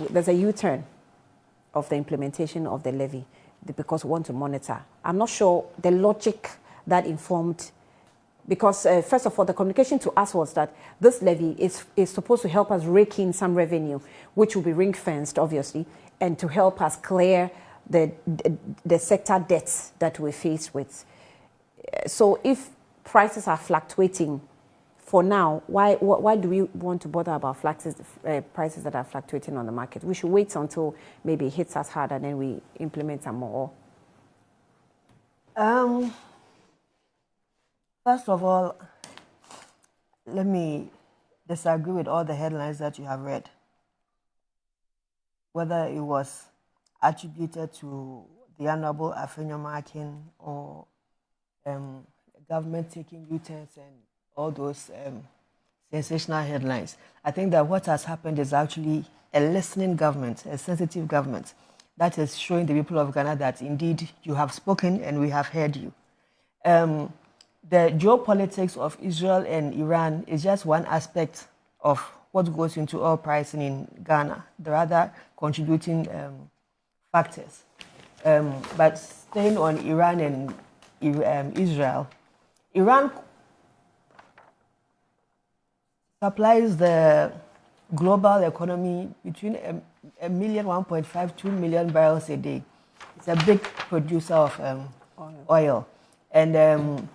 there's a U-turn of the implementation of the levy because we want to monitor. I'm not sure the logic that informed, because first of all, the communication to us was that this levy is supposed to help us rake in some revenue, which will be ring-fenced, obviously, and to help us clear the sector debts that we're faced with. So if prices are fluctuating for now, why do we want to bother about prices that are fluctuating on the market? We should wait until maybe it hits us hard and then we implement some more. First of all, let me disagree with all the headlines that you have read. Whether it was attributed to the Honorable Asiamah or government taking U-turns and all those sensational headlines. I think that what has happened is actually a listening government, a sensitive government, that is showing the people of Ghana that indeed you have spoken and we have heard you. The geopolitics of Israel and Iran is just one aspect of what goes into oil pricing in Ghana. There are other contributing factors. But staying on Iran and Israel, Iran supplies the global economy between 1.5 2 million barrels a day. It's a big producer of oil. And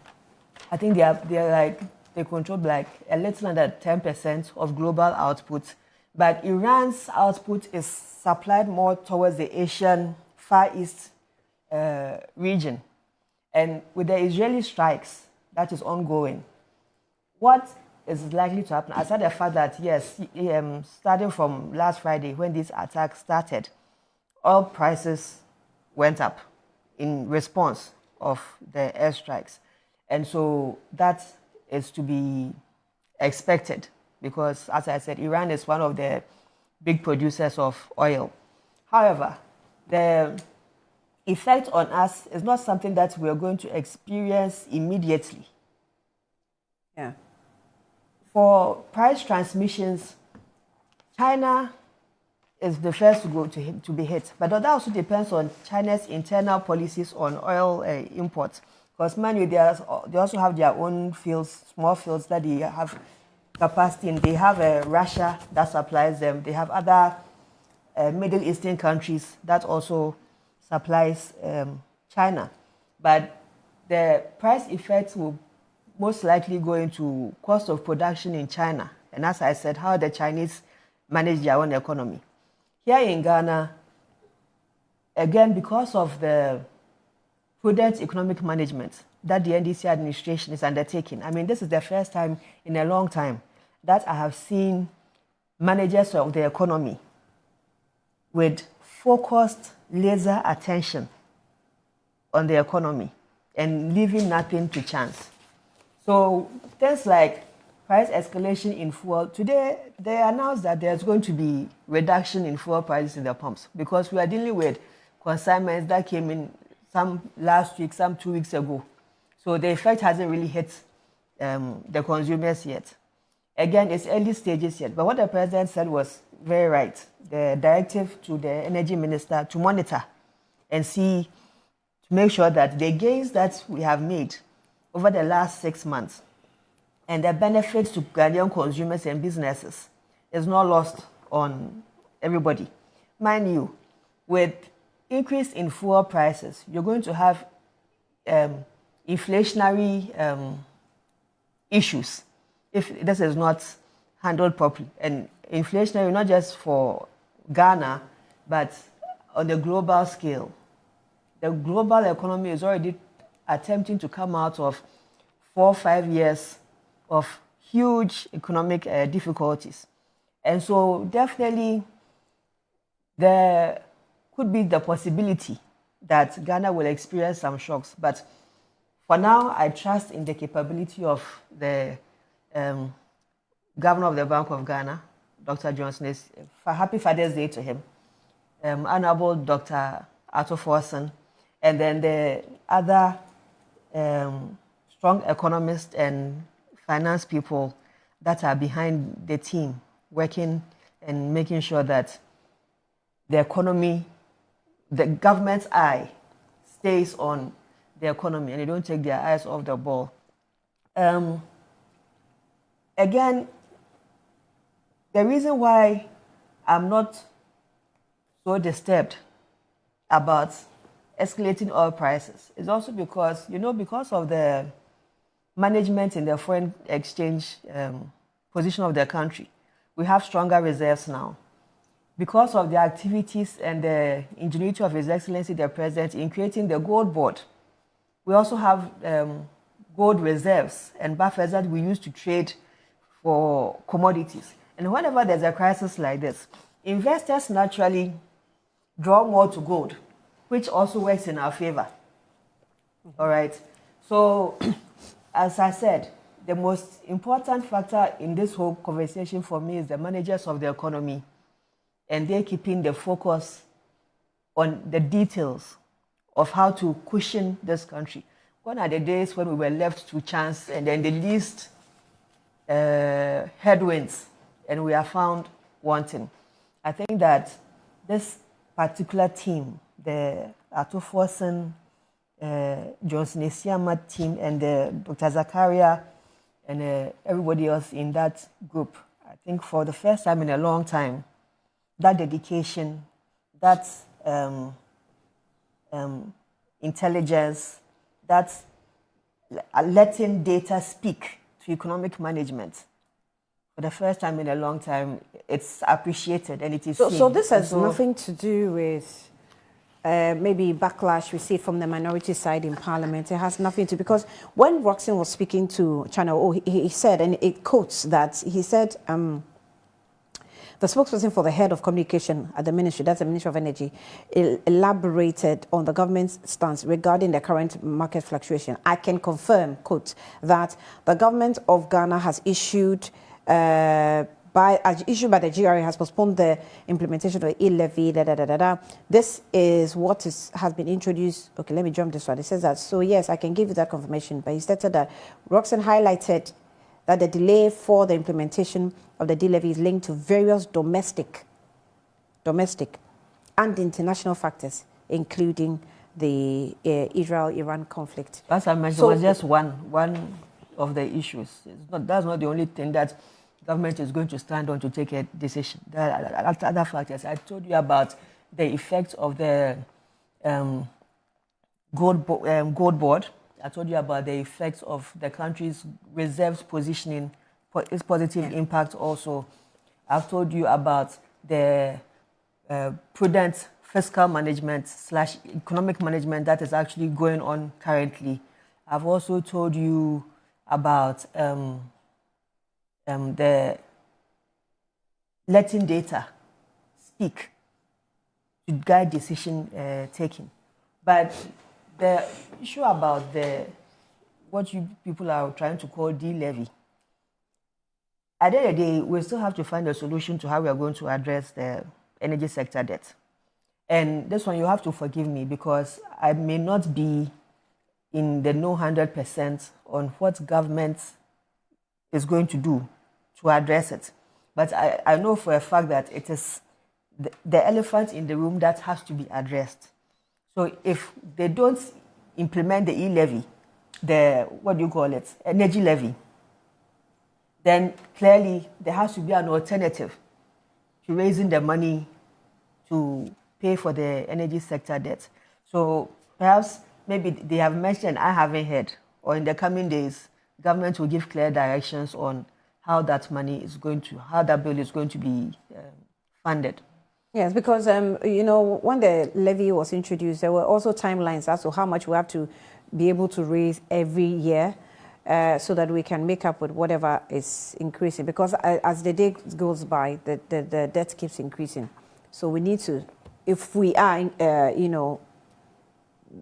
I think they control like a little under 10% of global output. But Iran's output is supplied more towards the Asian Far East region. And with the Israeli strikes that is ongoing, what is likely to happen, aside the fact that, yes, starting from last Friday when this attack started, oil prices went up in response of the airstrikes. And so that is to be expected because, as I said, Iran is one of the big producers of oil. However, the effect on us is not something that we are going to experience immediately. Yeah. For price transmissions, China is the first to be hit. But that also depends on China's internal policies on oil imports. Because, mind you, they also have their own fields, small fields that they have capacity in. They have Russia that supplies them. They have other Middle Eastern countries that also supplies China. But the price effects will most likely go into cost of production in China. And as I said, how the Chinese manage their own economy. Here in Ghana, again, because of the prudent economic management that the NDC administration is undertaking, I mean, this is the first time in a long time that I have seen managers of the economy with focused laser attention on the economy and leaving nothing to chance. So things like price escalation in fuel, today they announced that there's going to be reduction in fuel prices in the pumps because we are dealing with consignments that came in some last week, some 2 weeks ago. So the effect hasn't really hit the consumers yet. Again, it's early stages yet, but what the president said was very right. The directive to the energy minister to monitor and see, to make sure that the gains that we have made over the last 6 months and the benefits to Ghanaian consumers and businesses is not lost on everybody. Mind you, with increase in fuel prices, you're going to have inflationary issues if this is not handled properly. And inflationary not just for Ghana, but on the global scale. The global economy is already attempting to come out of 4 or 5 years of huge economic difficulties. And so definitely there could be the possibility that Ghana will experience some shocks. But for now, I trust in the capability of the Governor of the Bank of Ghana, Dr. Johnson. Happy Father's Day to him. Honorable Dr. Ato Forson, and then the other strong economists and finance people that are behind the team, working and making sure that the economy, the government's eye stays on the economy and they don't take their eyes off the ball. Again, the reason why I'm not so disturbed about escalating oil prices is also because, because of the management in the foreign exchange position of the country, we have stronger reserves now. Because of the activities and the ingenuity of His Excellency the President in creating the gold board, we also have gold reserves and buffers that we use to trade for commodities. And whenever there's a crisis like this, investors naturally draw more to gold, which also works in our favor. All right. So, as I said, the most important factor in this whole conversation for me is the managers of the economy, and they're keeping the focus on the details of how to cushion this country. Gone are the days when we were left to chance and then the least headwinds, and we are found wanting. I think that this particular team, the Ato Forson, Johnson Asiamah team, and Dr. Zakaria, and everybody else in that group, I think for the first time in a long time, that dedication, that intelligence, that letting data speak to economic management, for the first time in a long time, it's appreciated and it is seen. So this has nothing to do with maybe backlash received from the minority side in Parliament. It has nothing to, because when Roxanne was speaking to Channel O, he said, and it quotes that, he said, the spokesperson for the head of communication at the ministry, that's the Ministry of Energy, elaborated on the government's stance regarding the current market fluctuation. I can confirm, quote, that the government of Ghana has issued by the GRA has postponed the implementation of the levy. This is what has been introduced. Okay, let me jump this one. It says that, so yes, I can give you that confirmation. But he stated that Roxanne highlighted that the delay for the implementation of the levy is linked to various domestic and international factors, including the Israel-Iran conflict. As I mentioned, it was just one of the issues. That's not the only thing that government is going to stand on to take a decision. There are other factors. I told you about the effect of the gold board. I told you about the effects of the country's reserves positioning, its positive impact also. I've told you about the prudent fiscal management / economic management that is actually going on currently. I've also told you about the letting data speak to guide decision taking. But the issue about what you people are trying to call levy, at the end of the day, we still have to find a solution to how we are going to address the energy sector debt. And this one, you have to forgive me because I may not be in the no 100% on what government is going to do to address it. But I know for a fact that it is the elephant in the room that has to be addressed. So if they don't implement the levy, energy levy, then clearly there has to be an alternative to raising the money to pay for the energy sector debt. So perhaps maybe they have mentioned, I haven't heard, or in the coming days, government will give clear directions on how that money is going to, how that bill is going to be funded. Yes, because, when the levy was introduced, there were also timelines as to how much we have to be able to raise every year so that we can make up with whatever is increasing. Because as the day goes by, the debt keeps increasing. So we need to, if we are,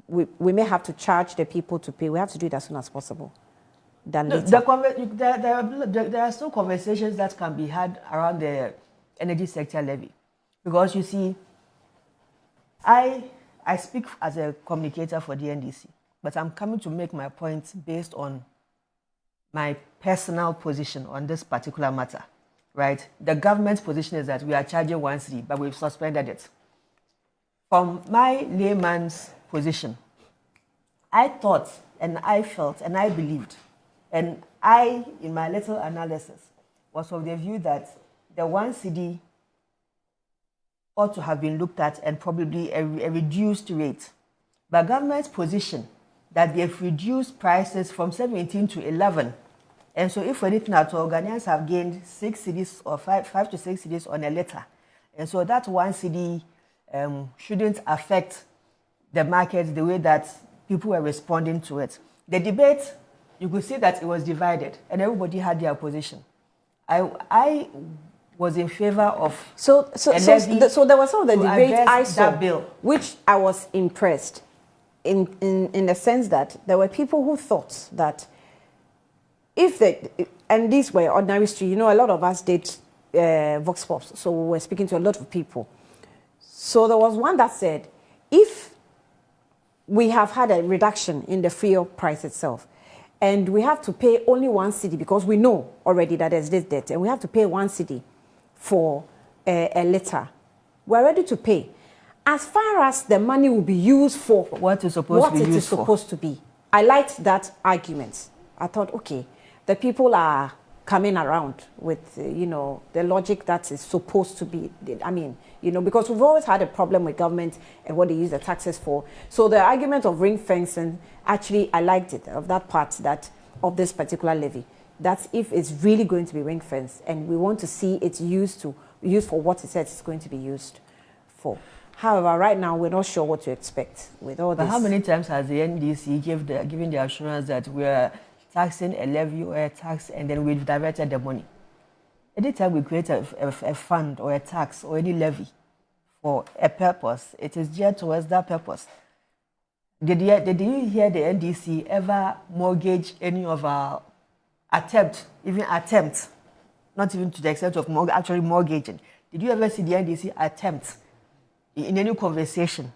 we may have to charge the people to pay. We have to do it as soon as possible. There are still conversations that can be had around the energy sector levy. Because you see, I speak as a communicator for the NDC, but I'm coming to make my points based on my personal position on this particular matter, right? The government's position is that we are charging 1 cedi, but we've suspended it. from my layman's position, I thought and I felt and I believed, and I, in my little analysis, was of the view that the 1 cedi ought to have been looked at and probably a reduced rate. But government's position that they've reduced prices from 17 to 11. And so if anything at all, Ghanaians have gained 6 cedis or 5 to 6 cedis on a litre. And so that 1 cedi shouldn't affect the market the way that people were responding to it. The debate, you could see that it was divided and everybody had their position. I was in favor of so there was some of the debate I saw, bill, which I was impressed in the sense that there were people who thought that if they, and these were ordinary street, you know, a lot of us did vox pops, so we were speaking to a lot of people. So there was one that said, if we have had a reduction in the fuel price itself, and we have to pay only 1 cedi because we know already that there's this debt, and we have to pay 1 cedi for a litre, we're ready to pay. As far as the money will be used for what it's supposed to be. I liked that argument. I thought, okay, the people are coming around with, you know, the logic that is supposed to be. I mean, you know, because we've always had a problem with government and what they use the taxes for. So the argument of ring fencing, actually, I liked it, of that part, that of this particular levy. That's if it's really going to be ring fenced and we want to see it used for what it says it's going to be used for. However, right now, we're not sure what to expect with all this. But how many times has the NDC given the assurance that we're taxing a levy or a tax and then we've diverted the money? Anytime we create a fund or a tax or any levy for a purpose, it is geared towards that purpose. Did you hear the NDC ever mortgage any of our attempt, not even to the extent of actually mortgaging? Did you ever see the NDC attempt in any conversation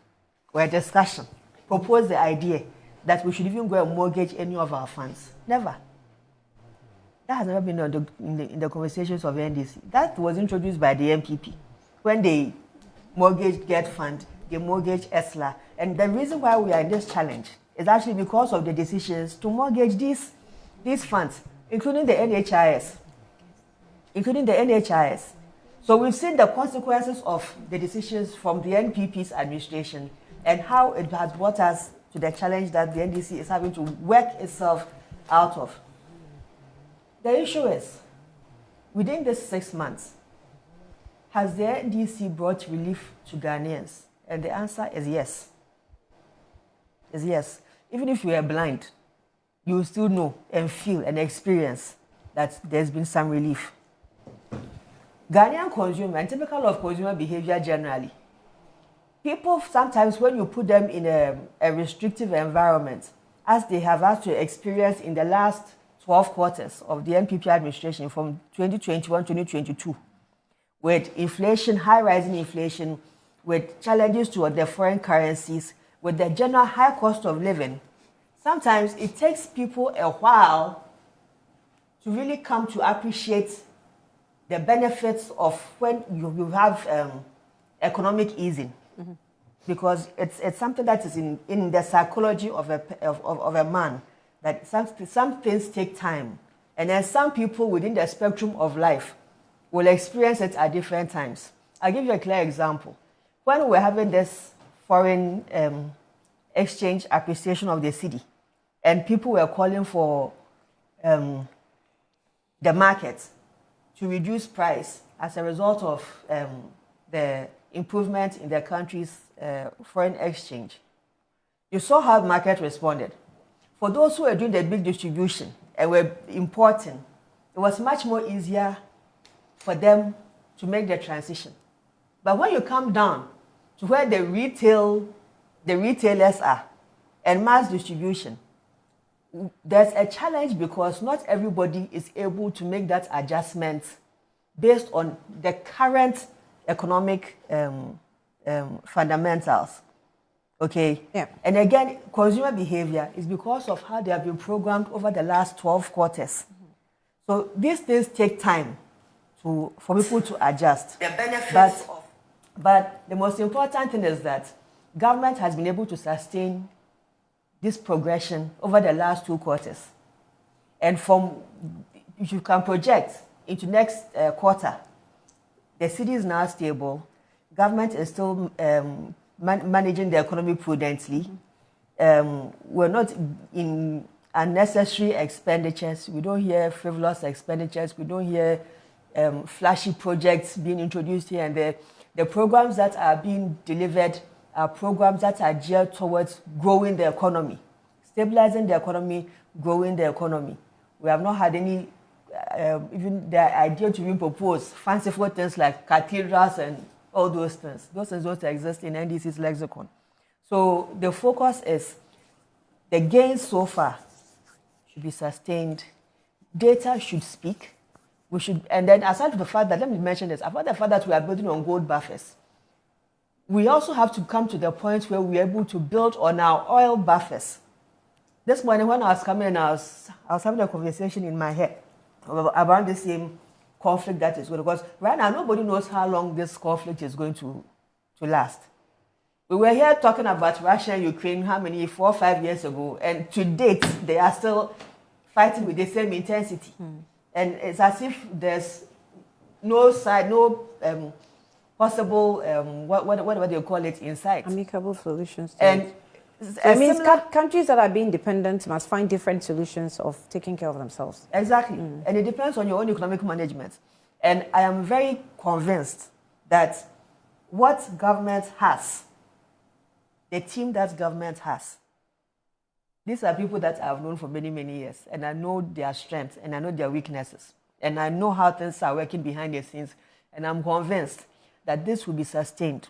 or a discussion propose the idea that we should even go and mortgage any of our funds? Never. That has never been in the conversations of the NDC. That was introduced by the MPP. When they mortgaged Get Fund, they mortgaged ESLA. And the reason why we are in this challenge is actually because of the decisions to mortgage these funds, including the NHIS. So we've seen the consequences of the decisions from the NPP's administration and how it has brought us to the challenge that the NDC is having to work itself out of. The issue is, within these 6 months, has the NDC brought relief to Ghanaians? And the answer is yes. Is yes. Even if you are blind, you will still know and feel and experience that there's been some relief. Ghanaian consumer, and typical of consumer behavior generally, people sometimes when you put them in a restrictive environment, as they have had to experience in the last 12 quarters of the NPP administration from 2021-2022, with inflation, high rising inflation, with challenges to the foreign currencies, with the general high cost of living, sometimes it takes people a while to really come to appreciate the benefits of when you have economic easing. Mm-hmm. Because it's something that is in the psychology of a man, that some things take time. And then some people within the spectrum of life will experience it at different times. I'll give you a clear example. When we were having this foreign exchange appreciation of the cedi, and people were calling for the market to reduce price as a result of the improvement in the country's foreign exchange, you saw how the market responded. For those who were doing the big distribution and were importing, it was much more easier for them to make the transition. But when you come down to where the retailers are and mass distribution, there's a challenge because not everybody is able to make that adjustment based on the current economic fundamentals. Okay? Yeah. And again, consumer behavior is because of how they have been programmed over the last 12 quarters. Mm-hmm. So these things take time for people to adjust. The benefits but the most important thing is that government has been able to sustain this progression over the last 2 quarters. And if you can project into next quarter, the city is now stable. Government is still managing the economy prudently. We're not in unnecessary expenditures. We don't hear frivolous expenditures. We don't hear flashy projects being introduced here and there. The programs that are being delivered are programs that are geared towards growing the economy, stabilizing the economy, growing the economy. We have not had any, even the idea to be proposed, fanciful things like cathedrals and all those things. Those things don't exist in NDC's lexicon. So the focus is the gains so far should be sustained. Data should speak. We should, and then aside from the fact that, let me mention this, about the fact that we are building on gold buffers, we also have to come to the point where we're able to build on our oil buffers. This morning when I was coming in, I was having a conversation in my head about the same conflict that is going, because right now nobody knows how long this conflict is going to last. We were here talking about Russia and Ukraine, how many, 4 or 5 years ago, and to date they are still fighting with the same intensity. And it's as if there's no side, no possible, what do you call it, insight? Amicable solutions. And it means countries that are being dependent must find different solutions of taking care of themselves. Exactly. And it depends on your own economic management. And I am very convinced that what government has, the team that government has, these are people that I've known for many, many years, and I know their strengths, and I know their weaknesses, and I know how things are working behind the scenes, and I'm convinced that this will be sustained.